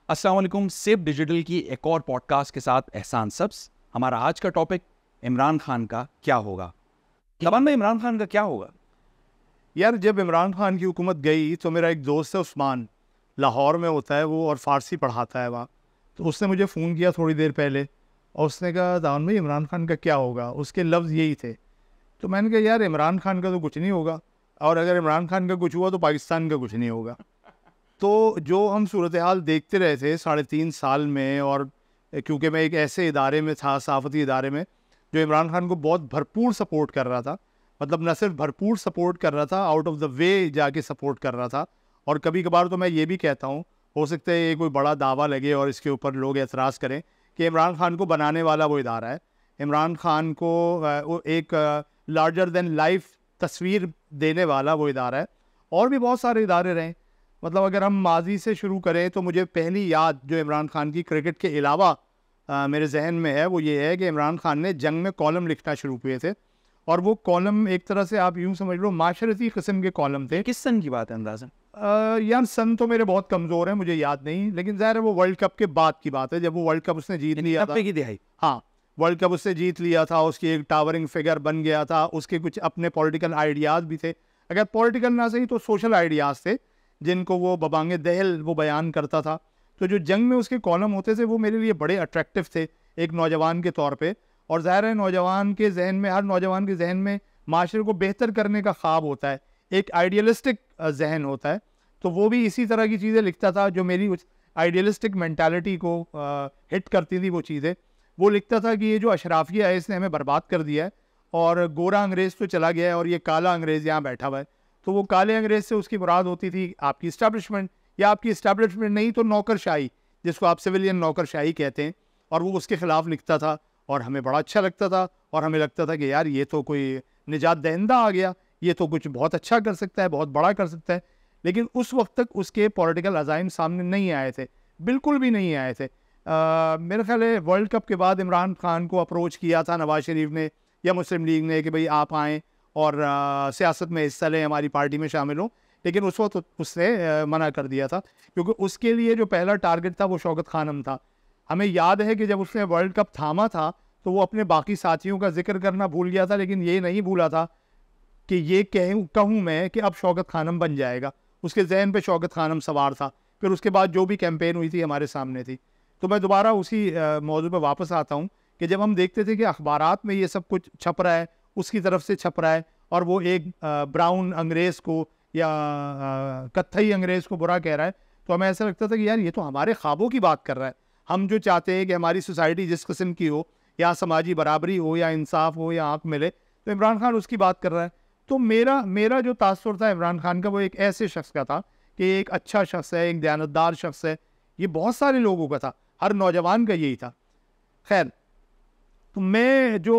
अस्सलाम वालेकुम। SIP digital की एक और पॉडकास्ट के साथ एहसान सब्स। हमारा आज का टॉपिक इमरान खान का क्या होगा। लबान में इमरान खान का क्या होगा? यार, जब इमरान खान की हुकूमत गई तो मेरा एक दोस्त है उस्मान, लाहौर में होता है वो और फ़ारसी पढ़ाता है वहाँ। तो उसने मुझे फ़ोन किया थोड़ी देर पहले और उसने कहा दान भाई इमरान खान का क्या होगा। उसके लफ्ज़ यही थे। तो मैंने कहा यार, इमरान खान का तो कुछ नहीं होगा, और अगर इमरान खान का कुछ हुआ तो पाकिस्तान का कुछ नहीं होगा। तो जो हम सूरत हाल देखते रहे थे 3.5 साल में, और क्योंकि मैं एक ऐसे इदारे में था, सहाफ़ती इदारे में, जो इमरान खान को बहुत भरपूर सपोर्ट कर रहा था, मतलब न सिर्फ भरपूर सपोर्ट कर रहा था, आउट ऑफ द वे जाके सपोर्ट कर रहा था। और कभी कभार तो मैं ये भी कहता हूँ, हो सकता है ये कोई बड़ा दावा लगे और इसके ऊपर लोग एतराज़ करें, कि इमरान खान को बनाने वाला वो इदारा है। इमरान खान को वो एक लार्जर देन लाइफ तस्वीर देने वाला वो इदारा है। और भी बहुत सारे इदारे रहे। मतलब अगर हम माजी से शुरू करें तो मुझे पहली याद जो इमरान खान की क्रिकेट के अलावा मेरे जहन में है वो ये है कि इमरान खान ने जंग में कॉलम लिखना शुरू किए थे। और वो कॉलम एक तरह से आप यूँ समझ लो माशरती किस्म के कॉलम थे। किस सन की बात है अंदाज़न? यार, सन तो मेरे बहुत कमज़ोर है, मुझे याद नहीं, लेकिन ज़ाहिर है वो वर्ल्ड कप के बाद की बात है, जब वो वर्ल्ड कप उसने जीत लिया था। 90 की दिहाई। हाँ, वर्ल्ड कप उसने जीत लिया था, उसकी एक टावरिंग फिगर बन गया था, उसके कुछ अपने पॉलिटिकल आइडियाज़ भी थे। अगर पॉलिटिकल ना सही तो सोशल आइडियाज़ थे, जिनको वो बबांगे दहल वो बयान करता था। तो जो जंग में उसके कॉलम होते थे वो मेरे लिए बड़े अट्रैक्टिव थे एक नौजवान के तौर पे। और ज़ाहिर है नौजवान के जहन में, हर नौजवान के जहन में माशरे को बेहतर करने का ख्वाब होता है, एक आइडियलिस्टिक जहन होता है। तो वो भी इसी तरह की चीज़ें लिखता था जो मेरी उस आइडियलिस्टिक मैंटालिटी को हिट करती थी। वो चीज़ें वो लिखता था कि ये जो अशराफिया है इसने हमें बर्बाद कर दिया है, और गोरा अंग्रेज़ तो चला गया है और ये काला अंग्रेज़ यहाँ बैठा हुआ है। तो वो काले अंग्रेज़ से उसकी मुराद होती थी आपकी इस्टेब्लिशमेंट, या आपकी इस्टेब्लिशमेंट नहीं तो नौकरशाही, जिसको आप सिविलियन नौकरशाही कहते हैं। और वो उसके ख़िलाफ़ लिखता था और हमें बड़ा अच्छा लगता था, और हमें लगता था कि यार ये तो कोई निजात दहिंदा आ गया, ये तो कुछ बहुत अच्छा कर सकता है, बहुत बड़ा कर सकता है। लेकिन उस वक्त तक उसके पॉलिटिकल अज़ाइम सामने नहीं आए थे, बिल्कुल भी नहीं आए थे। मेरे ख्याल है वर्ल्ड कप के बाद इमरान खान को अप्रोच किया था नवाज शरीफ ने या मुस्लिम लीग ने कि भाई आप आएँ और सियासत में हिस्सा लें, हमारी पार्टी में शामिल हों। लेकिन उस वक्त उसने मना कर दिया था, क्योंकि उसके लिए जो पहला टारगेट था वो शौकत खानम था। हमें याद है कि जब उसने वर्ल्ड कप थामा था तो वो अपने बाकी साथियों का जिक्र करना भूल गया था, लेकिन ये नहीं भूला था कि ये कहूँ मैं कि अब शौकत खानम बन जाएगा। उसके जहन पे शौकत खानम सवार था। फिर उसके बाद जो भी कैंपेन हुई थी हमारे सामने थी। तो मैं दोबारा उसी मौजू पे वापस आता हूँ कि जब हम देखते थे कि अखबारात में ये सब कुछ छप रहा है, उसकी तरफ से छप रहा है, और वो एक ब्राउन अंग्रेज़ को या कत्थई अंग्रेज़ को बुरा कह रहा है, तो हमें ऐसा लगता था कि यार ये तो हमारे ख्वाबों की बात कर रहा है। हम जो चाहते हैं कि हमारी सोसाइटी जिस किस्म की हो, या समाजी बराबरी हो, या इंसाफ हो, या हक मिले, तो इमरान खान उसकी बात कर रहा है। तो मेरा जो तासुर था इमरान खान का वो एक ऐसे शख्स का था कि एक अच्छा शख्स है, एक दयानतदार शख्स है। ये बहुत सारे लोगों का था, हर नौजवान का यही था। खैर, तो मैं जो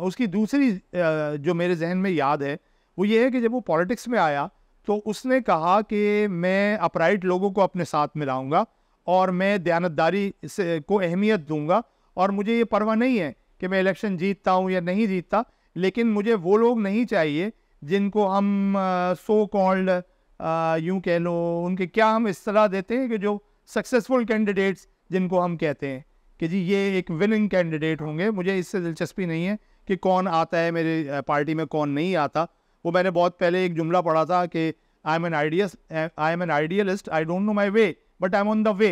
उसकी दूसरी जो मेरे जहन में याद है वो ये है कि जब वो पॉलिटिक्स में आया तो उसने कहा कि मैं अपराइट लोगों को अपने साथ मिलाऊंगा, और मैं दयानतदारी से को अहमियत दूंगा, और मुझे ये परवाह नहीं है कि मैं इलेक्शन जीतता हूँ या नहीं जीतता, लेकिन मुझे वो लोग नहीं चाहिए जिनको हम सो कॉल्ड यूँ कह लो, उनके क्या हम इस्तेलाह देते हैं कि जो सक्सेसफुल कैंडिडेट्स जिनको हम कहते हैं कि जी ये एक विनिंग कैंडिडेट होंगे, मुझे इससे दिलचस्पी नहीं है कि कौन आता है मेरे पार्टी में, कौन नहीं आता। वो मैंने बहुत पहले एक जुमला पढ़ा था कि I am an idealist, I don't know my way but I am on the way.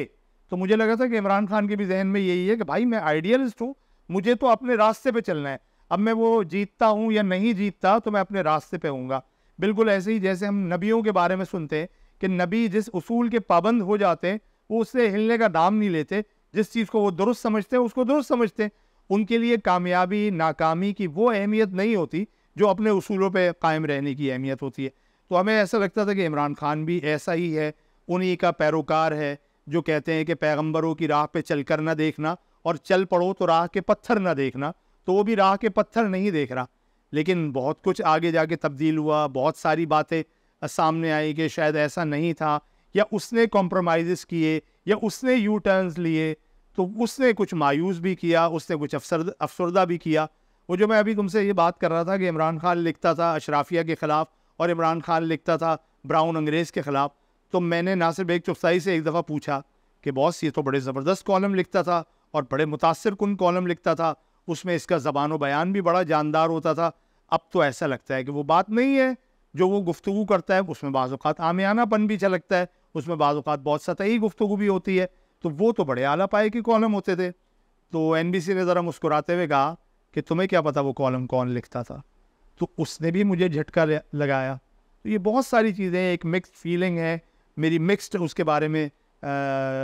तो मुझे लगा था कि इमरान खान के भी जहन में यही है कि भाई मैं आइडियलिस्ट हूँ, मुझे तो अपने रास्ते पे चलना है। अब मैं वो जीतता हूँ या नहीं जीतता तो मैं अपने रास्ते पे हूँगा। बिल्कुल ऐसे ही जैसे हम नबियों के बारे में सुनते हैं कि नबी जिस उसूल के पाबंद हो जाते हैं वो उससे हिलने का नाम नहीं लेते। जिस चीज़ को वो दुरुस्त समझते हैं उसको दुरुस्त समझते हैं। उनके लिए कामयाबी नाकामी की वो अहमियत नहीं होती जो अपने उसूलों पे कायम रहने की अहमियत होती है। तो हमें ऐसा लगता था कि इमरान खान भी ऐसा ही है, उन्हीं का पैरोकार है जो कहते हैं कि पैगंबरों की राह पे चल कर ना देखना, और चल पड़ो तो राह के पत्थर ना देखना। तो वो भी राह के पत्थर नहीं देख रहा। लेकिन बहुत कुछ आगे जाके तब्दील हुआ, बहुत सारी बातें सामने आई कि शायद ऐसा नहीं था, या उसने कॉम्प्रोमाइज़ किए, या उसने यू टर्न्स लिए। तो उसने कुछ मायूस भी किया, उसने कुछ अफसरदा भी किया। वो जो मैं अभी तुमसे ये बात कर रहा था कि इमरान खान लिखता था अशराफिया के ख़िलाफ़ और इमरान खान लिखता था ब्राउन अंग्रेज़ के ख़िलाफ़, तो मैंने नासिर बेग चुगताई से एक दफ़ा पूछा कि बॉस ये तो बड़े ज़बरदस्त कॉलम लिखता था और बड़े मुतासिर कुन कॉलम लिखता था, उसमें इसका ज़बान बयान भी बड़ा जानदार होता था। अब तो ऐसा लगता है कि वो बात नहीं है, जो वो गुफ्तगू करता है उसमें बाज़ औक़ात आमियानापन भी झलकता है, उसमें बाज़ औक़ात बहुत सतही गुफ्तगू भी होती है। तो वो तो बड़े आला पाए के कॉलम होते थे। तो एनबीसी ने ज़रा मुस्कुराते हुए कहा कि तुम्हें क्या पता वो कॉलम कौन लिखता था। तो उसने भी मुझे झटका लगाया। तो ये बहुत सारी चीज़ें, एक मिक्स्ड फीलिंग है मेरी, मिक्स्ड उसके बारे में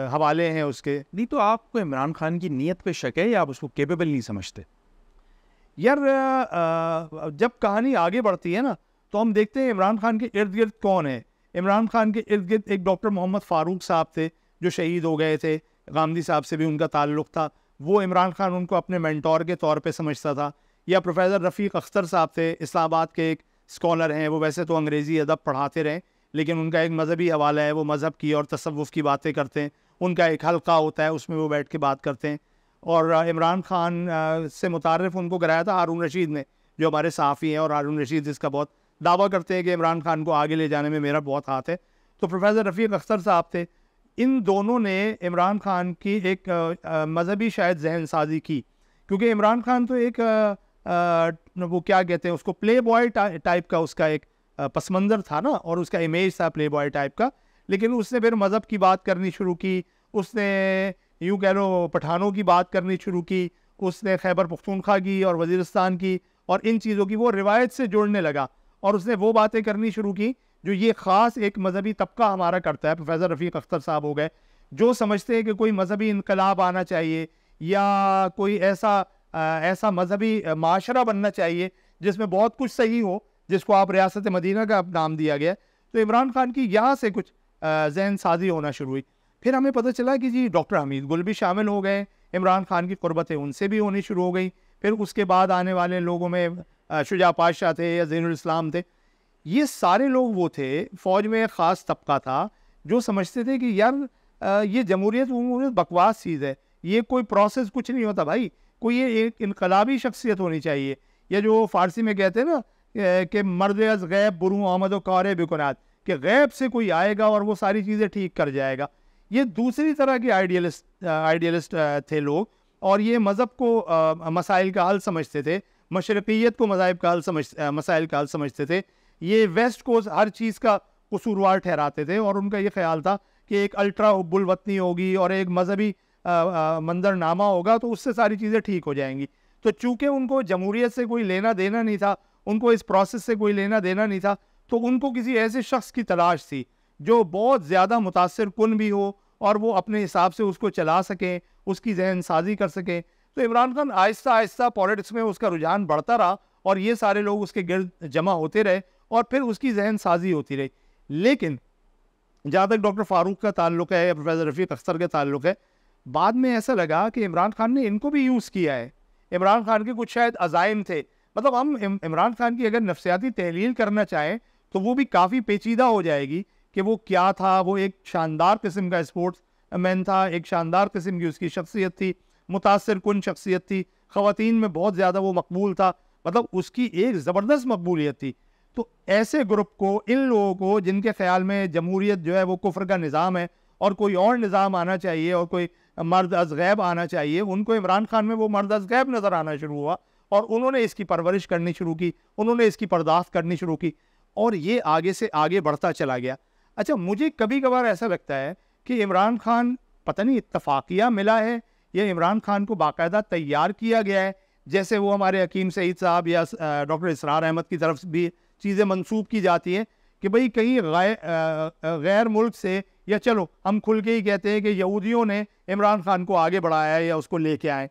हवाले हैं उसके। नहीं तो आपको इमरान खान की नीयत पे शक है या आप उसको केपेबल नहीं समझते? यार जब कहानी आगे बढ़ती है ना तो हम देखते हैं इमरान खान के इर्द गिर्द कौन है। इमरान खान के इर्द गिर्द एक डॉक्टर मोहम्मद फ़ारूक साहब थे जो शहीद हो गए थे, गांधी साहब से भी उनका ताल्लुक़ था, वो इमरान खान उनको अपने मेंटोर के तौर पे समझता था। या प्रोफेसर रफ़ीक अख्तर साहब थे, इस्लामाबाद के एक स्कॉलर हैं, वो वैसे तो अंग्रेज़ी अदब पढ़ाते रहे लेकिन उनका एक मज़हबी हवाला है, वो मज़हब की और तसव्वुफ़ की बातें करते हैं। उनका एक हल्का होता है, उसमें वो बैठ के बात करते हैं। और इमरान खान से मुतारिफ़ उनको कराया था हारून रशीद ने, जो हमारे सहाफ़ी हैं, और हारून रशीद इसका बहुत दावा करते हैं कि इमरान खान को आगे ले जाने में मेरा बहुत हाथ है। तो प्रोफेसर रफ़ीक अख्तर साहब थे। इन दोनों ने इमरान खान की एक मज़हबी शायद जहन साजी की, क्योंकि इमरान खान तो एक वो क्या कहते हैं उसको, प्ले बॉय टाइप का उसका एक पसमंज़र था ना, और उसका इमेज था प्ले बॉय टाइप का। लेकिन उसने फिर मज़हब की बात करनी शुरू की, उसने यूँ कह लो पठानों की बात करनी शुरू की, उसने खैबर पख्तूनख्वा की और वज़ीरिस्तान की और इन चीज़ों की वो रिवायत से जोड़ने लगा। और उसने वो बातें करनी शुरू की जो ये ख़ास एक मज़हबी तबका हमारा करता है। प्रोफेसर रफ़ीक अख्तर साहब हो गए जो समझते हैं कि कोई मज़हबी इनकलाब आना चाहिए या कोई ऐसा मज़हबी माशरा बनना चाहिए जिसमें बहुत कुछ सही हो, जिसको आप रियासत मदीना का नाम दिया गया। तो इमरान खान की यहाँ से कुछ जहन साजी होना शुरू हुई। फिर हमें पता चला कि जी डॉक्टर हमीद गुल भी शामिल हो गए, इमरान खान की क़ुर्बतें उनसे भी होनी शुरू हो गई। फिर उसके बाद आने वाले लोगों में शुजा पातशाह थे या ज़ैनुल इस्लाम थे। ये सारे लोग वो थे, फ़ौज में एक ख़ास तबका था जो समझते थे कि यार ये जमहूरियत बकवास चीज़ है, ये कोई प्रोसेस कुछ नहीं होता भाई, कोई ये एक इनकलाबी शख्सियत होनी चाहिए। या जो फ़ारसी में कहते हैं ना कि मर्द अज़ गैब बुरू आमद व कार बिकुनात, कि गैब से कोई आएगा और वो सारी चीज़ें ठीक कर जाएगा। ये दूसरी तरह के आइडियलिस्ट थे लोग, और ये मज़हब को मसाइल का हल समझते थे, मशरक़ियत को मसाइल का हल समझते थे। ये वेस्ट को हर चीज़ का कसूरवार ठहराते थे, और उनका ये ख्याल था कि एक अल्ट्रा हुब्बुल वतनी होगी और एक मजहबी मंजरनामा होगा तो उससे सारी चीज़ें ठीक हो जाएंगी। तो चूँकि उनको जमहूरियत से कोई लेना देना नहीं था, उनको इस प्रोसेस से कोई लेना देना नहीं था, तो उनको किसी ऐसे शख्स की तलाश थी जो बहुत ज़्यादा मुतासिर कुन भी हो और वो अपने हिसाब से उसको चला सकें, उसकी जहन साजी कर सकें। तो इमरान खान आहिस्ता आहिस्ता पॉलिटिक्स में उसका रुझान बढ़ता रहा और ये सारे लोग उसके गिर्द जमा होते रहे और फिर उसकी जहन साजी होती रही। लेकिन जहाँ तक डॉक्टर फ़ारूक का ताल्लुक़ है या प्रोफेसर रफ़ीक अख्तर का ताल्लुक़ है, बाद में ऐसा लगा कि इमरान खान ने इनको भी यूज़ किया है। इमरान खान के कुछ शायद अज़ाइम थे, मतलब हम इमरान खान की अगर नफ्सियाती तहलील करना चाहें तो वो भी काफ़ी पेचीदा हो जाएगी कि वो क्या था। वो एक शानदार किस्म का स्पोर्ट्स मैन था, एक शानदार किस्म की उसकी शख्सियत थी, मुतासिर कुन शख्सियत थी, ख़वातीन में बहुत ज़्यादा वो मकबूल था, मतलब उसकी एक ज़बरदस्त मकबूलियत थी। तो ऐसे ग्रुप को, इन लोगों को जिनके ख्याल में जमहूरियत जो है वो कुफ्र का निज़ाम है और कोई और निज़ाम आना चाहिए और कोई मर्द अज़ गैब आना चाहिए, उनको इमरान खान में वो मर्द अज़ गैब नज़र आना शुरू हुआ और उन्होंने इसकी परवरिश करनी शुरू की, उन्होंने इसकी पर्दाश्त करनी शुरू की और ये आगे से आगे बढ़ता चला गया। अच्छा, मुझे कभी कभार ऐसा लगता है कि इमरान खान पता नहीं इत्तफाकिया मिला है या इमरान खान को बाकायदा तैयार किया गया है, जैसे वो हमारे हकीम सईद साहब या डॉक्टर इसरार अहमद की तरफ भी चीज़ें मंसूब की जाती हैं कि भाई कहीं गैर मुल्क से, या चलो हम खुल के ही कहते हैं कि यहूदियों ने इमरान खान को आगे बढ़ाया है या उसको लेके आए।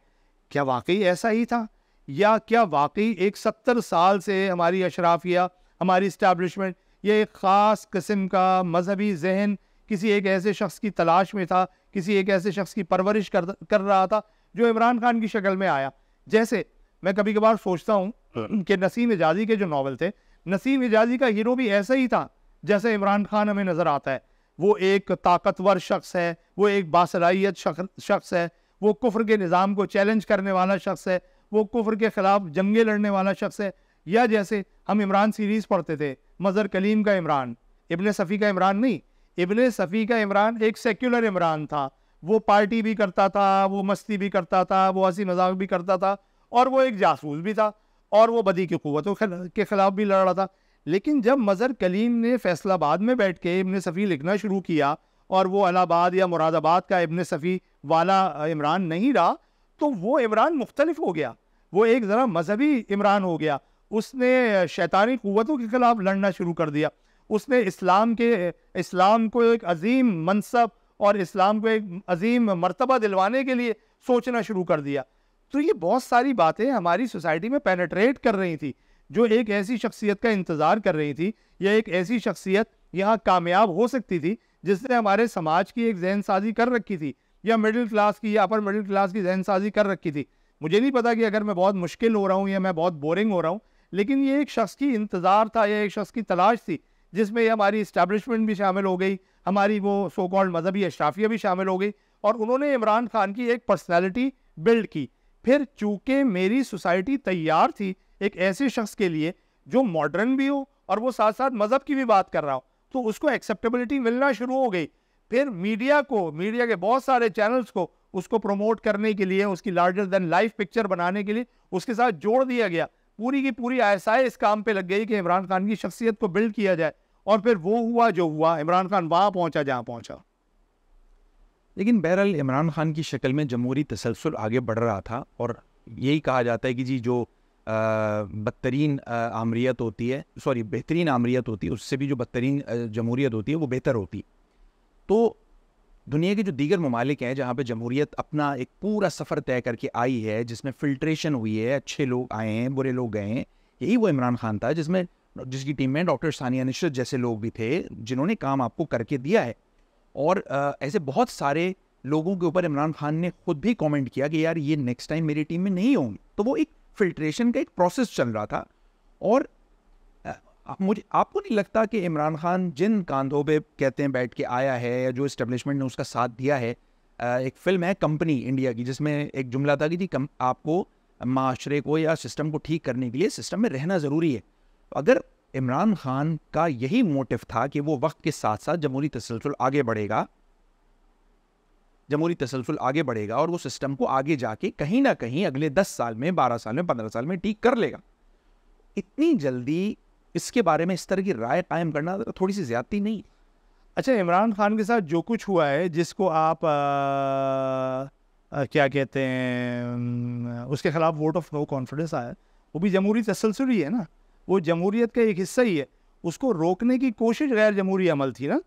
क्या वाकई ऐसा ही था, या क्या वाकई एक 70 साल से हमारी अशराफिया, हमारी इस्टेब्लिशमेंट ये एक ख़ास किस्म का मजहबी जहन किसी एक ऐसे शख्स की तलाश में था, किसी एक ऐसे शख्स की परवरिश कर रहा था जो इमरान खान की शक्ल में आया। जैसे मैं कभी कभार सोचता हूँ कि नसीम हिजाज़ी के जो नावल थे, नसीम हिजाज़ी का हीरो भी ऐसा ही था जैसे इमरान खान हमें नज़र आता है। वो एक ताकतवर शख्स है, वो एक बासलाहियत शख्स है, वो कुफ्र के निज़ाम को चैलेंज करने वाला शख्स है, वो कुफ्र के ख़िलाफ़ जंगे लड़ने वाला शख्स है। या जैसे हम इमरान सीरीज़ पढ़ते थे, मज़हर कलीम का इमरान, इब्ने सफ़ी का इमरान नहीं, इब्ने सफ़ी का इमरान एक सेक्युलर इमरान था, वो पार्टी भी करता था, वो मस्ती भी करता था, वो हंसी मजाक भी करता था, और वो एक जासूस भी था, और वो बदी की कुव्वतों के खिलाफ भी लड़ रहा था। लेकिन जब मज़हर कलीम ने फैसलाबाद में बैठ के इब्न सफ़ी लिखना शुरू किया और वो इलाहाबाद या मुरादाबाद का इब्न सफ़ी वाला इमरान नहीं रहा, तो वो इमरान मुख्तलिफ हो गया, वो एक ज़रा मजहबी इमरान हो गया। उसने शैतानी कुव्वतों के खिलाफ लड़ना शुरू कर दिया। उसने इस्लाम को एक अजीम मनसब और इस्लाम को एक अजीम मर्तबा दिलवाने के लिए सोचना शुरू कर दिया। तो ये बहुत सारी बातें हमारी सोसाइटी में पेनेट्रेट कर रही थी, जो एक ऐसी शख्सियत का इंतज़ार कर रही थी, या एक ऐसी शख्सियत यहाँ कामयाब हो सकती थी जिसने हमारे समाज की एक जहन साजी कर रखी थी, या मिडिल क्लास की या अपर मिडिल क्लास की जहन साजी कर रखी थी। मुझे नहीं पता कि अगर मैं बहुत मुश्किल हो रहा हूँ या मैं बहुत बोरिंग हो रहा हूँ, लेकिन ये एक शख्स की इंतज़ार था, या एक शख्स की तलाश थी, जिसमें हमारी इस्टेब्लिशमेंट भी शामिल हो गई, हमारी वो सो कॉल्ड मजहबी अशराफिया भी शामिल हो गई, और उन्होंने इमरान खान की एक पर्सनैलिटी बिल्ड की। फिर चूंकि मेरी सोसाइटी तैयार थी एक ऐसे शख्स के लिए जो मॉडर्न भी हो और वो साथ साथ मज़हब की भी बात कर रहा हो, तो उसको एक्सेप्टेबिलिटी मिलना शुरू हो गई। फिर मीडिया के बहुत सारे चैनल्स को उसको प्रमोट करने के लिए, उसकी लार्जर देन लाइफ पिक्चर बनाने के लिए उसके साथ जोड़ दिया गया। पूरी की पूरी आईएसआई इस काम पे लग गई कि इमरान खान की शख्सियत को बिल्ड किया जाए, और फिर वो हुआ जो हुआ, इमरान खान वहां पहुंचा जहां पहुंचा। लेकिन बहरहाल इमरान खान की शक्ल में जमहूरी तसलसल आगे बढ़ रहा था, और यही कहा जाता है कि जी जो बदतरीन आमरीत होती है, सॉरी बेहतरीन आमरीत होती है, उससे भी जो बदतरीन जमहूरियत होती है वो बेहतर होती। तो दुनिया के जो दीगर ममालिक हैं जहाँ पे जमहूरियत अपना एक पूरा सफ़र तय करके आई है, जिसमें फ़िल्ट्रेशन हुई है, अच्छे लोग आए हैं, बुरे लोग गए हैं, यही वो इमरान खान था जिसकी टीम में डॉक्टर सानिया निशरत जैसे लोग भी थे, जिन्होंने काम आपको करके दिया है। और ऐसे बहुत सारे लोगों के ऊपर इमरान खान ने खुद भी कमेंट किया कि यार ये नेक्स्ट टाइम मेरी टीम में नहीं होंगे। तो वो एक फिल्ट्रेशन का एक प्रोसेस चल रहा था। और मुझे आपको नहीं लगता कि इमरान खान जिन कांधों पे कहते हैं बैठ के आया है, या जो इस्टेब्लिशमेंट ने उसका साथ दिया है, एक फिल्म है कंपनी इंडिया की जिसमें एक जुमला था कि जी आपको माशरे को या सिस्टम को ठीक करने के लिए सिस्टम में रहना ज़रूरी है। अगर इमरान खान का यही मोटिव था कि वो वक्त के साथ साथ जमहूरी तसलसल आगे बढ़ेगा और वो सिस्टम को आगे जाके कहीं ना कहीं अगले 10 साल में, 12 साल में, 15 साल में ठीक कर लेगा, इतनी जल्दी इसके बारे में इस तरह की राय कायम करना तो थोड़ी सी ज्यादती नहीं? अच्छा, इमरान खान के साथ जो कुछ हुआ है, जिसको आप क्या कहते हैं, उसके खिलाफ वोट ऑफ नो कॉन्फिडेंस आया, वो भी जमहूरी तसलसल ही है ना, वो जमहूरियत का एक हिस्सा ही है। उसको रोकने की कोशिश गैर जमहूरी अमल थी ना।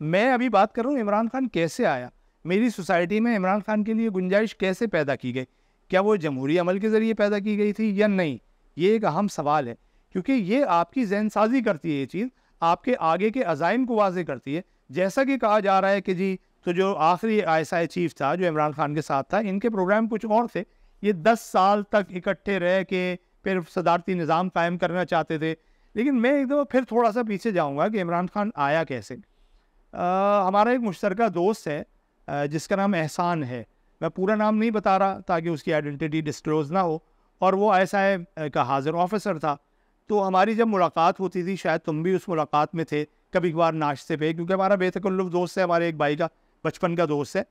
मैं अभी बात कर रहा हूँ इमरान खान कैसे आया, मेरी सोसाइटी में इमरान खान के लिए गुंजाइश कैसे पैदा की गई, क्या वो जमहूरी अमल के ज़रिए पैदा की गई थी या नहीं, ये एक अहम सवाल है, क्योंकि ये आपकी जहन साजी करती है, ये चीज़ आपके आगे के अज़ाइम को वाज़े करती है। जैसा कि कहा जा रहा है कि जी तो जो आखिरी आईएसआई चीफ था जो इमरान खान के साथ था, इनके प्रोग्राम कुछ और थे, ये 10 साल तक इकट्ठे रह के फिर सदारती निज़ाम कायम करना चाहते थे। लेकिन मैं एक दफ़ा फिर थोड़ा सा पीछे जाऊँगा कि इमरान खान आया कैसे। हमारा एक मुश्तरका दोस्त है जिसका नाम एहसान है, मैं पूरा नाम नहीं बता रहा ताकि उसकी आइडेंटिटी डिस्क्लोज ना हो, और वो आईएसआई का हाजिर ऑफिसर था। तो हमारी जब मुलाकात होती थी, शायद तुम भी उस मुलाकात में थे, कभी कभार नाश्ते पे, क्योंकि हमारा बेतकल्लुफ़ दोस्त है, हमारे एक भाई का बचपन का दोस्त है।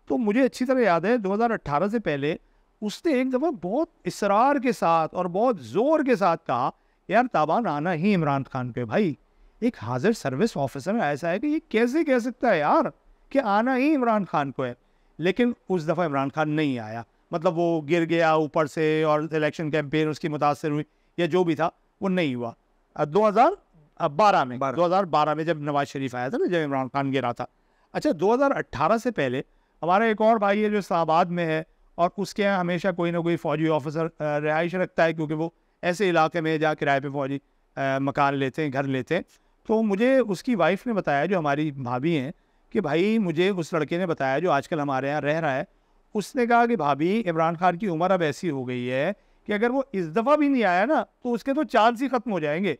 तो मुझे अच्छी तरह याद है 2018 से पहले उसने एक दफ़ा बहुत इसरार के साथ और बहुत ज़ोर के साथ कहा, यार ताबान आना ही इमरान खान पे, भाई एक हाजिर सर्विस ऑफिसर में ऐसा है कि ये कैसे कह सकता है यार कि आना ही इमरान खान को है। लेकिन उस दफ़ा इमरान खान नहीं आया, मतलब वो गिर गया ऊपर से और इलेक्शन कैंपेन उसकी मुतासर हुई या जो भी था वो नहीं हुआ। 2012 में जब नवाज शरीफ आया था ना, जब इमरान खान गिरा था। अच्छा, 2018 से पहले हमारा एक और भाई है जो इस्लामाबाद में है, और उसके यहाँ हमेशा कोई ना कोई फ़ौजी ऑफिसर रिहाइश रखता है, क्योंकि वो ऐसे इलाके में जहाँ किराए पे फ़ौजी मकान लेते हैं, घर लेते हैं। तो मुझे उसकी वाइफ ने बताया, जो हमारी भाभी हैं, कि भाई मुझे उस लड़के ने बताया जो आजकल हमारे यहाँ रह रहा है, उसने कहा कि भाभी इमरान खान की उम्र अब ऐसी हो गई है कि अगर वो इस दफ़ा भी नहीं आया ना तो उसके तो चांस ही ख़त्म हो जाएंगे।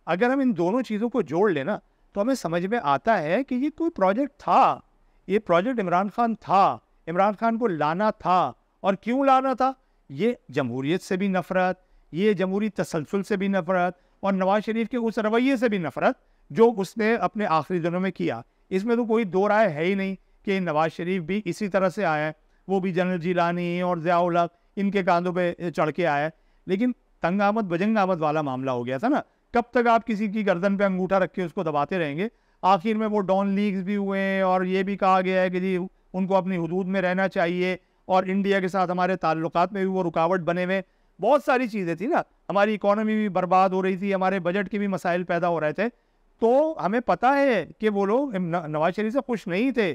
अगर हम इन दोनों चीज़ों को जोड़ लेना तो हमें समझ में आता है कि ये कोई प्रोजेक्ट था, ये प्रोजेक्ट इमरान खान था, इमरान खान को लाना था। और क्यों लाना था? ये जमहूरियत से भी नफ़रत, ये जमहूरी तसलसल से भी नफ़रत, और नवाज शरीफ के उस रवैये से भी नफ़रत जो उसने अपने आखिरी दिनों में किया। इसमें तो कोई दो राय है ही नहीं कि नवाज शरीफ भी इसी तरह से आया है, वो भी जनरल जिलानी और ज़ियाउल हक इनके कांधों पे चढ़ के आया है। लेकिन तंग आमद बजंग आमद वाला मामला हो गया था ना, कब तक आप किसी की गर्दन पे अंगूठा रख के उसको दबाते रहेंगे। आखिर में वो डॉन लीग्स भी हुए और ये भी कहा गया है कि जी उनको अपनी हुदूद में रहना चाहिए और इंडिया के साथ हमारे ताल्लुकात में भी वो रुकावट बने हुए। बहुत सारी चीज़ें थी ना, हमारी इकोनॉमी भी बर्बाद हो रही थी, हमारे बजट के भी मसाइल पैदा हो रहे थे। तो हमें पता है कि वो लोग नवाज शरीफ से खुश नहीं थे।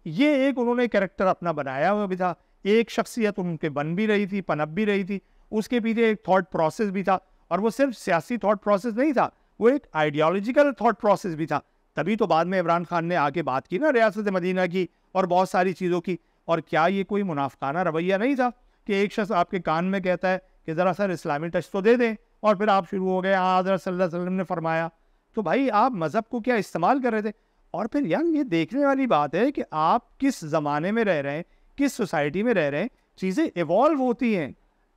ये एक उन्होंने कैरेक्टर अपना बनाया हुआ भी था, एक शख्सियत उनके बन भी रही थी, पनप भी रही थी, उसके पीछे एक थॉट प्रोसेस भी था। और वो सिर्फ सियासी थॉट प्रोसेस नहीं था, वो एक आइडियोलॉजिकल थॉट प्रोसेस भी था। तभी तो बाद में इमरान खान ने आके बात की ना रियासत मदीना की और बहुत सारी चीज़ों की। और क्या ये कोई मुनाफिकाना रवैया नहीं था कि एक शख्स आपके कान में कहता है कि ज़रा सर इस्लामी टच तो दे दें, और फिर आप शुरू हो गए हज़रत सल्लल्लाहु अलैहि वसल्लम ने फरमाया। तो भाई आप मज़हब को क्या इस्तेमाल कर रहे थे। और फिर यार ये देखने वाली बात है कि आप किस ज़माने में रह रहे हैं, किस सोसाइटी में रह रहे हैं, चीज़ें इवॉल्व होती हैं।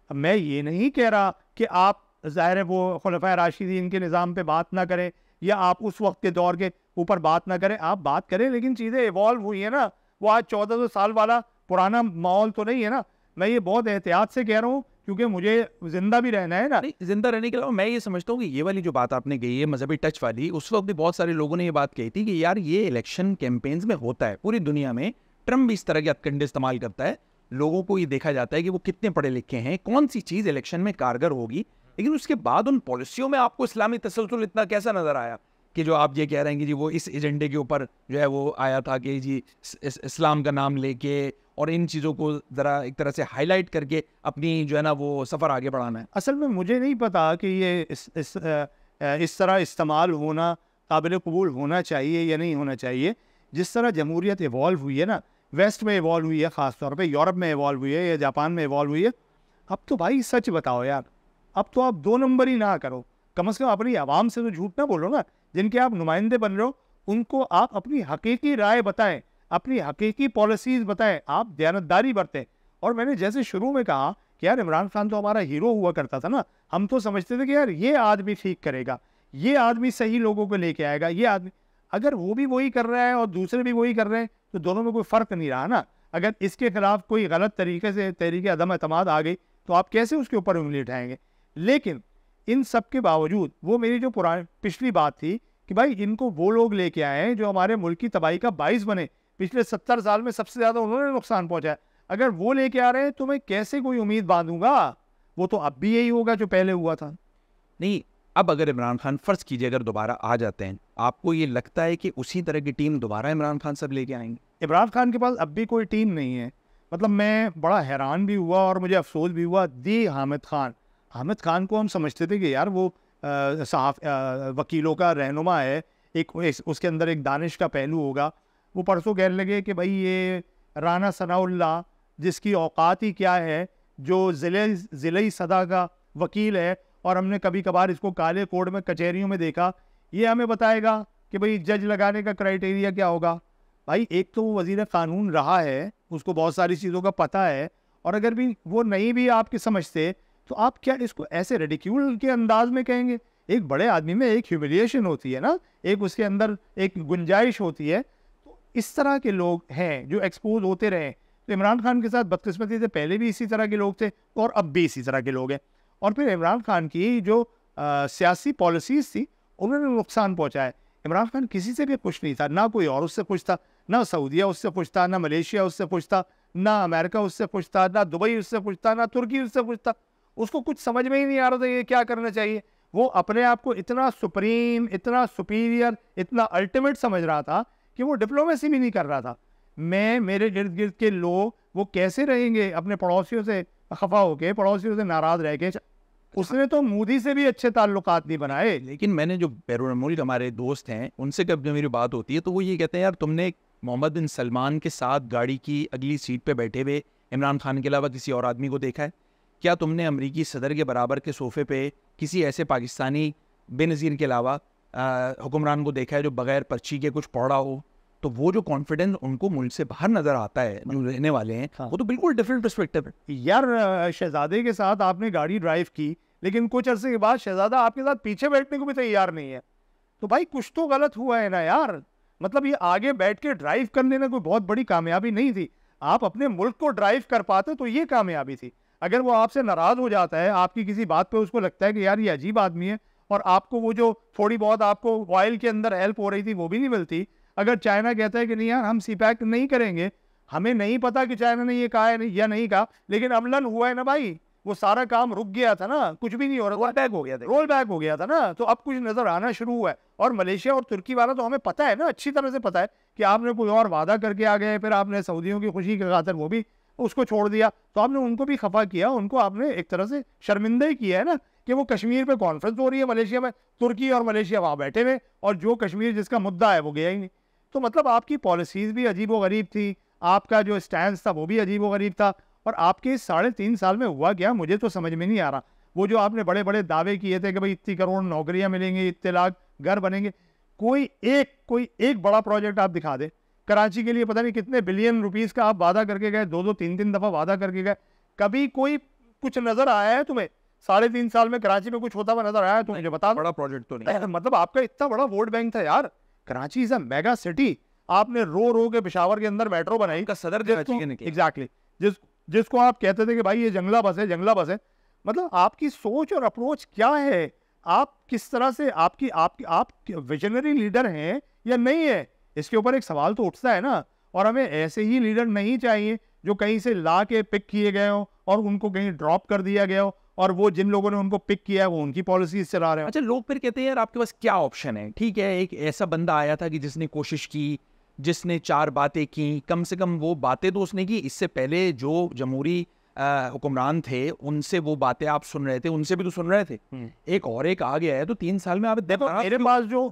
अब मैं ये नहीं कह रहा कि आप ज़ाहिर है वो खुलफ़ाए राशिदीन के निज़ाम पे बात ना करें या आप उस वक्त के दौर के ऊपर बात ना करें, आप बात करें, लेकिन चीज़ें इवॉल्व हुई है ना। वो आज 1400 साल वाला पुराना माहौल तो नहीं है ना। मैं ये बहुत एहतियात से कह रहा हूँ क्योंकि मुझे जिंदा भी रहना है ना। नहीं, जिंदा रहने के अलावा मैं ये समझता हूँ कि ये वाली जो बात आपने कही है मजहबी टच वाली, उस वक्त भी बहुत सारे लोगों ने ये बात कही थी कि यार ये इलेक्शन कैंपेन्स में होता है पूरी दुनिया में, ट्रम्प भी इस तरह के हथकंडे इस्तेमाल करता है, लोगों को ये देखा जाता है कि वो कितने पढ़े लिखे हैं, कौन सी चीज़ इलेक्शन में कारगर होगी। लेकिन उसके बाद उन पॉलिसियों में आपको इस्लामी तसलसल इतना कैसा नजर आया कि जो आप ये कह रहे हैं कि जी वो इस एजेंडे के ऊपर जो है वो आया था कि जी इस्लाम का नाम लेके और इन चीज़ों को ज़रा एक तरह से हाईलाइट करके अपनी जो है ना वो सफ़र आगे बढ़ाना है। असल में मुझे नहीं पता कि ये इस तरह इस्तेमाल होना काबिल कबूल होना चाहिए या नहीं होना चाहिए। जिस तरह जमहूरियत इवॉल्व हुई है ना, वेस्ट में इवॉल्व हुई है, ख़ास तौर पे यूरोप में इवॉल्व हुई है या जापान में इवॉल्व हुई है। अब तो भाई सच बताओ यार, अब तो आप 2 नंबर ही ना करो, कम से कम अपनी आवाम से तो झूठ ना बोलो ना। जिनके आप नुमाइंदे बन रहे हो उनको आप अपनी हकीकी राय बताएं, अपनी हकीकी पॉलिसीज़ बताएं, आप दयानतदारी बरतें। और मैंने जैसे शुरू में कहा कि यार इमरान खान तो हमारा हीरो हुआ करता था ना, हम तो समझते थे कि यार ये आदमी ठीक करेगा, ये आदमी सही लोगों को लेके आएगा, ये आदमी। अगर वो भी वही कर रहा है और दूसरे भी वही कर रहे हैं तो दोनों में कोई फ़र्क नहीं रहा ना। अगर इसके खिलाफ कोई गलत तरीके से तहरीक अदम एतमाद आ गई तो आप कैसे उसके ऊपर उंगली उठाएंगे। लेकिन इन सब के बावजूद वो मेरी जो पिछली बात थी कि भाई इनको वो लोग लेके आए हैं जो हमारे मुल्क की तबाही का बाइस बने, पिछले 70 साल में सबसे ज़्यादा उन्होंने नुकसान पहुंचाया। अगर वो लेके आ रहे हैं तो मैं कैसे कोई उम्मीद बांधूंगा। वो तो अब भी यही होगा जो पहले हुआ था। नहीं, अब अगर इमरान खान फ़र्ज़ कीजिए अगर दोबारा आ जाते हैं, आपको ये लगता है कि उसी तरह की टीम दोबारा इमरान खान सब लेके आएंगे? इमरान खान के पास अब भी कोई टीम नहीं है। मतलब मैं बड़ा हैरान भी हुआ और मुझे अफसोस भी हुआ। हामिद खान को हम समझते थे कि यार वो वकीलों का रहनुमा है, उसके अंदर एक दानिश का पहलू होगा। वो परसों कहने लगे कि भाई ये राना सनाउल्लाह जिसकी औकात ही क्या है, जो ज़िले सदा का वकील है और हमने कभी कभार इसको काले कोड में कचहरियों में देखा, ये हमें बताएगा कि भाई जज लगाने का क्राइटेरिया क्या होगा। भाई एक तो वो वज़ीर क़ानून रहा है, उसको बहुत सारी चीज़ों का पता है, और अगर भी वो नहीं भी आपके समझते तो आप क्या इसको ऐसे रिडिक्यूल के अंदाज में कहेंगे। एक बड़े आदमी में एक ह्यूमिलिएशन होती है ना, एक उसके अंदर एक गुंजाइश होती है। तो इस तरह के लोग हैं जो एक्सपोज होते रहे। तो इमरान खान के साथ बदकिस्मती से पहले भी इसी तरह के लोग थे और अब भी इसी तरह के लोग हैं। और फिर इमरान खान की जो सियासी पॉलिसीज़ थी उन्होंने नुकसान पहुँचाया। इमरान खान किसी से भी खुश नहीं था, ना कोई और उससे खुश था, ना सऊदिया उससे खुश था, ना मलेशिया उससे खुश था, ना अमेरिका उससे खुश था, ना दुबई उससे खुश था, ना तुर्की उससे खुश था। उसको कुछ समझ में ही नहीं आ रहा था ये क्या करना चाहिए। वो अपने आप को इतना सुप्रीम, इतना सुपीरियर, इतना अल्टीमेट समझ रहा था कि वो डिप्लोमेसी भी नहीं कर रहा था। मेरे इर्द गिर्द के लोग वो कैसे रहेंगे अपने पड़ोसियों से खफा होके, पड़ोसियों से नाराज़ रह के। उसने तो मोदी से भी अच्छे ताल्लुकात नहीं बनाए। लेकिन मैंने जो बैरून मुल्क हमारे दोस्त हैं उनसे जब मेरी बात होती है तो वो ये कहते हैं यार तुमने मोहम्मद बिन सलमान के साथ गाड़ी की अगली सीट पे बैठे हुए इमरान खान के अलावा किसी और आदमी को देखा है? क्या तुमने अमरीकी सदर के बराबर के सोफे पे किसी ऐसे पाकिस्तानी बेनज़ीर के अलावा हुक्मरान को देखा है जो बगैर पर्ची के कुछ पढ़ रहा हो? तो वो जो कॉन्फिडेंस उनको मुल्क से बाहर नज़र आता है जो रहने वाले हैं, हाँ। वो तो बिल्कुल डिफरेंट पर्सपेक्टिव है। यार शहजादे के साथ आपने गाड़ी ड्राइव की, लेकिन कुछ अरसे के बाद शहजादा आपके साथ पीछे बैठने को भी तैयार नहीं है। तो भाई कुछ तो गलत हुआ है ना यार। मतलब ये आगे बैठ के ड्राइव कर लेना कोई बहुत बड़ी कामयाबी नहीं थी। आप अपने मुल्क को ड्राइव कर पाते तो ये कामयाबी थी। अगर वो आपसे नाराज हो जाता है, आपकी किसी बात पे उसको लगता है कि यार ये अजीब आदमी है, और आपको वो जो थोड़ी बहुत आपको ऑयल के अंदर हेल्प हो रही थी वो भी नहीं मिलती। अगर चाइना कहता है कि नहीं यार हम सीपैक नहीं करेंगे, हमें नहीं पता कि चाइना ने ये कहा है या नहीं कहा, लेकिन अमलन हुआ है ना भाई, वो सारा काम रुक गया था ना, कुछ भी नहीं हो रहा, रोल बैक हो गया था, रोल बैक हो गया था ना, तो अब कुछ नजर आना शुरू हुआ है। और मलेशिया और तुर्की वाला तो हमें पता है ना, अच्छी तरह से पता है कि आपने कोई और वादा करके आ गए, फिर आपने सऊदियों की खुशी के खातिर वो भी उसको छोड़ दिया, तो आपने उनको भी खफा किया, उनको आपने एक तरह से शर्मिंदा ही किया है ना, कि वो कश्मीर पे कॉन्फ्रेंस हो रही है मलेशिया में, तुर्की और मलेशिया वहाँ बैठे हुए, और जो कश्मीर जिसका मुद्दा है वो गया ही नहीं। तो मतलब आपकी पॉलिसीज भी अजीब व गरीब थी, आपका जो स्टैंड था वो भी अजीब व गरीब था, और आपके इस 3.5 साल में हुआ क्या मुझे तो समझ में नहीं आ रहा। वो जो आपने बड़े बड़े दावे किए थे कि भाई इतनी करोड़ नौकरियां मिलेंगी, इतने लाख घर बनेंगे, कोई एक बड़ा प्रोजेक्ट आप दिखा दे। कराची के लिए पता नहीं कितने बिलियन रुपीस का आप वादा करके गए, 2-3 दफा वादा करके गए, कभी कोई कुछ नजर आया है तुम्हें? 3.5 साल में कराची में कुछ होता हुआ नजर आया है? तुम मुझे बता दो। बड़ा प्रोजेक्ट तो नहीं। मतलब आपका इतना बड़ा वोट बैंक था यार, Karachi is a mega city, आपने रो के पेशावर के अंदर मेट्रो बनाई, का सदर कराची के निकला। एग्जैक्टली, जिसको आप कहते थे कि भाई ये जंगला बस है, जंगला बस है। मतलब आपकी सोच और अप्रोच क्या है? आप किस तरह से, आप विजनरी लीडर हैं या नहीं है, इसके ऊपर एक सवाल तो उठता है ना। और हमें ऐसे ही लीडर नहीं चाहिए जो कहीं से ला के पिक किए गए हो और उनको कहीं ड्रॉप कर दिया गया हो, और वो जिन लोगों ने उनको पिक किया है वो उनकी पॉलिसीज चला रहे हो। अच्छा, लोग फिर कहते हैं यार आपके पास क्या ऑप्शन है? ठीक है, एक ऐसा बंदा आया था कि जिसने कोशिश की, जिसने 4 बातें की, कम से कम वो बातें तो उसने की। इससे पहले जो जमहूरी हुक्मरान थे उनसे वो बातें आप सुन रहे थे, उनसे भी तो सुन रहे थे। एक आ गया है, तो 3 साल में आप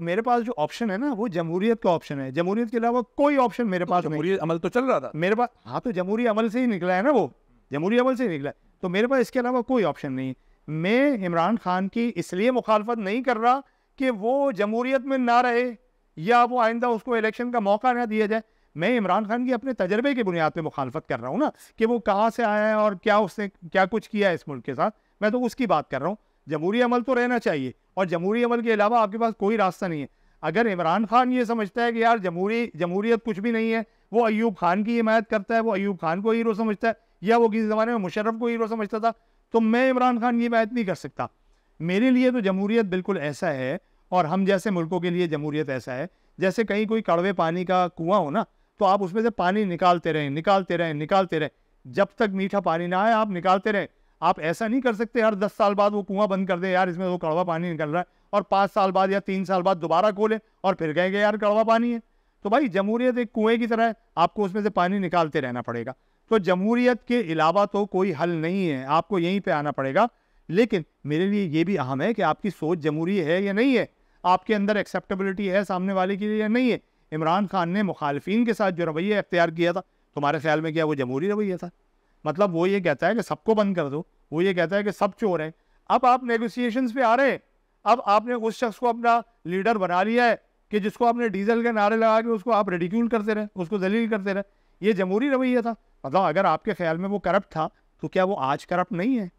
मेरे पास जो ऑप्शन है ना वो जमहूरियत का ऑप्शन है। जमहूरियत के अलावा कोई ऑप्शन मेरे पास नहीं। जमहूरी अमल तो चल रहा था मेरे पास, हाँ तो जमहूरी अमल से ही निकला है ना, वो जमहूरी अमल से ही निकला है, तो मेरे पास इसके अलावा कोई ऑप्शन नहीं। मैं इमरान खान की इसलिए मुखालफत नहीं कर रहा कि वो जमहूरियत में ना रहे या वो आइंदा उसको इलेक्शन का मौका ना दिया जाए। मैं इमरान खान की अपने तजर्बे की बुनियाद पे मुखालफत कर रहा हूँ ना, कि वो कहाँ से आया है और क्या उसने क्या कुछ किया है इस मुल्क के साथ, मैं तो उसकी बात कर रहा हूँ। जमहूरी अमल तो रहना चाहिए, और जमहूरी अमल के अलावा आपके पास कोई रास्ता नहीं है। अगर इमरान खान ये समझता है कि यार जमहूरियत कुछ भी नहीं है, वो अयूब खान की हिमायत करता है, वो अयूब खान को हीरो समझता है, या वो किसी ज़माने में मुशर्रफ को हीरो समझता था, तो मैं इमरान खान की हिमायत नहीं कर सकता। मेरे लिए तो जमहूरियत बिल्कुल ऐसा है, और हम जैसे मुल्कों के लिए जमहूरियत ऐसा है जैसे कहीं कोई कड़वे पानी का कुआं हो ना, तो आप उसमें से पानी निकालते रहें, जब तक मीठा पानी ना आए आप निकालते रहें। आप ऐसा नहीं कर सकते हर 10 साल बाद वो कुआं बंद कर दे, यार इसमें वो कड़वा पानी निकल रहा है, और 5 साल बाद या 3 साल बाद दोबारा खोले और फिर कहेंगे यार कड़वा पानी है। तो भाई जमहूरियत एक कुएं की तरह है, आपको उसमें से पानी निकालते रहना पड़ेगा। तो जमहूरियत के अलावा तो कोई हल नहीं है, आपको यहीं पे आना पड़ेगा। लेकिन मेरे लिए ये भी अहम है कि आपकी सोच जमहूरी है या नहीं है, आपके अंदर एक्सेप्टेबिलिटी है सामने वाले के लिए या नहीं है। इमरान खान ने मुखालिफिन के साथ जो रवैया अख्तियार किया था, तुम्हारे ख्याल में क्या वो जमहूरी रवैया था? मतलब वो ये कहता है कि सबको बंद कर दो, वो ये कहता है कि सब चोर हैं। अब आप नेगोशिएशंस पे आ रहे हैं, अब आपने उस शख्स को अपना लीडर बना लिया है कि जिसको आपने डीजल के नारे लगा के उसको आप रिडिक्यूल करते रहे, उसको जलील करते रहे। ये जमहूरी रवैया था? मतलब अगर आपके ख्याल में वो करप्ट था, तो क्या वो आज करप्ट नहीं है,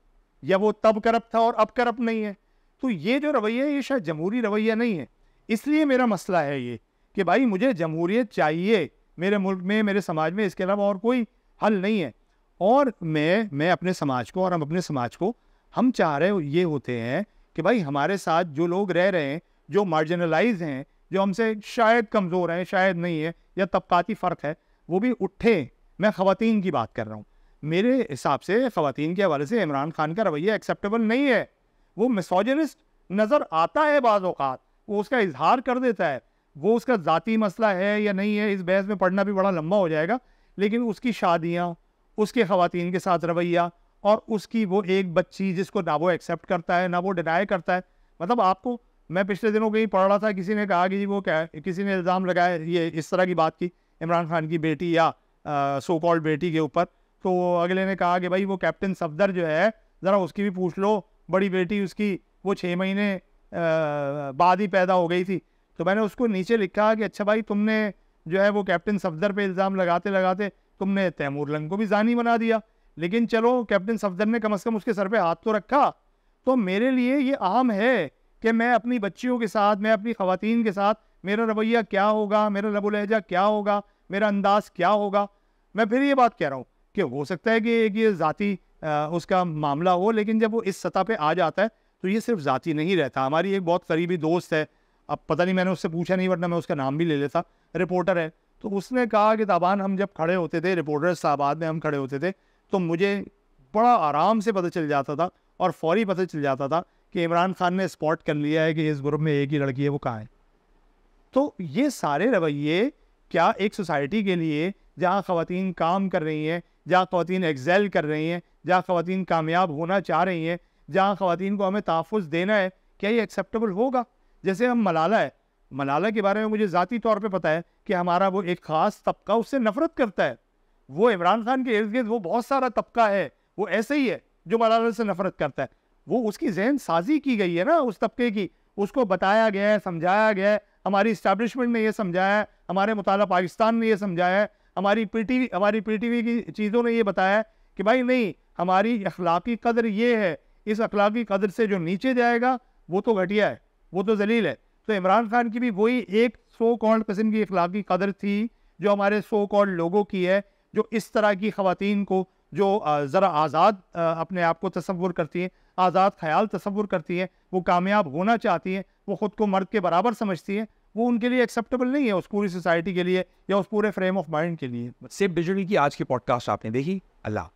या वो तब करप्ट था और अब करप्ट नहीं है? तो ये जो रवैया है ये शायद जमहूरी रवैया नहीं है। इसलिए मेरा मसला है ये कि भाई मुझे जमहूरियत चाहिए मेरे मुल्क में, मेरे समाज में, इसके अलावा और कोई हल नहीं है। और मैं अपने समाज को, और हम अपने समाज को हम चाह रहे ये होते हैं कि भाई हमारे साथ जो लोग रह रहे हैं, जो मार्जिनलाइज हैं, जो हमसे शायद कमज़ोर हैं, शायद नहीं है, या तबकाती फ़र्क है, वो भी उठे। मैं ख़वातीन की बात कर रहा हूँ। मेरे हिसाब से ख़वातीन के हवाले से इमरान खान का रवैया एक्सेप्टेबल नहीं है। वो मिसोजिनिस्ट नज़र आता है बाज़ औक़ात, वो उसका इजहार कर देता है। वो उसका ज़ाती मसला है या नहीं है, इस बहस में पढ़ना भी बड़ा लंबा हो जाएगा, लेकिन उसकी शादियाँ, उसके ख़वातीन के साथ रवैया, और उसकी वो एक बच्ची जिसको ना वो एक्सेप्ट करता है ना वो डिनाई करता है। मतलब आपको, मैं पिछले दिनों कहीं पढ़ रहा था, किसी ने कहा कि वो क्या, किसी ने इल्ज़ाम लगाया ये इस तरह की बात की इमरान खान की बेटी या सो कॉल्ड बेटी के ऊपर, तो अगले ने कहा कि भाई वो कैप्टन सफदर जो है ज़रा उसकी भी पूछ लो, बड़ी बेटी उसकी वो 6 महीने बाद ही पैदा हो गई थी। तो मैंने उसको नीचे लिखा कि अच्छा भाई, तुमने जो है वो कैप्टन सफदर पे इल्ज़ाम लगाते लगाते तुमने तैमूर लंग को भी जानी बना दिया, लेकिन चलो कैप्टन सफदर ने कम से कम उसके सर पे हाथ तो रखा। तो मेरे लिए ये अहम है कि मैं अपनी बच्चियों के साथ, मैं अपनी ख़वातीन के साथ मेरा रवैया क्या होगा, मेरा लबो लहजा क्या होगा, मेरा अंदाज क्या होगा। मैं फिर ये बात कह रहा हूँ कि हो सकता है कि ये ज़ाती उसका मामला हो, लेकिन जब वो इस सतह पे आ जाता है तो ये सिर्फ ज़ाती नहीं रहता। हमारी एक बहुत करीबी दोस्त है, अब पता नहीं मैंने उससे पूछा नहीं वरना मैं उसका नाम भी ले लेता, रिपोर्टर है, तो उसने कहा कि ताबान हम जब खड़े होते थे रिपोर्टर्स साहबाद में हम खड़े होते थे तो मुझे बड़ा आराम से पता चल जाता था और फौरी पता चल जाता था कि इमरान खान ने स्पॉट कर लिया है कि इस ग्रुप में एक ही लड़की है, वो कहाँ है। तो ये सारे रवैये क्या एक सोसाइटी के लिए जहाँ ख़वातीन काम कर रही हैं, जहाँ ख़वातीन एक्सेल कर रही हैं, जहाँ ख़वातीन कामयाब होना चाह रही हैं, जहाँ ख़वातीन को हमें तहफ़्फ़ुज़ देना है, क्या ये एक्सेप्टेबल होगा? जैसे हम मलाला है, मलाला के बारे में मुझे ज़ाती तौर पे पता है कि हमारा वो एक ख़ास तबका उससे नफ़रत करता है। वो इमरान खान के इर्द गिर्द वो बहुत सारा तबका है, वो ऐसे ही है जो मलाला से नफ़रत करता है। वो उसकी जहन साजी की गई है ना उस तबके की, उसको बताया गया है, समझाया गया है, हमारी इस्टेब्लिशमेंट ने ये समझाया है, हमारे मुताला पाकिस्तान ने ये समझाया है, हमारी पीटीवी की चीज़ों ने ये बताया है कि भाई नहीं, हमारी अखलाकी कदर ये है, इस अखलाकी कदर से जो नीचे जाएगा वो तो घटिया है, वो तो जलील है। तो इमरान खान की भी वही एक सो कॉल्ड किस्म की अखलाकी कदर थी जो हमारे सो कॉल्ड लोगों की है, जो इस तरह की ख़वातीन को जो ज़रा आज़ाद अपने आप को तसव्वुर करती हैं, आज़ाद ख़याल तसव्वुर करती हैं, वो कामयाब होना चाहती हैं, वो ख़ुद को मर्द के बराबर समझती हैं, वो उनके लिए एक्सेप्टेबल नहीं है उस पूरी सोसाइटी के लिए या उस पूरे फ्रेम ऑफ माइंड के लिए। सिर्फ डिजिटल की आज की पॉडकास्ट आपने देखी। अल्लाह।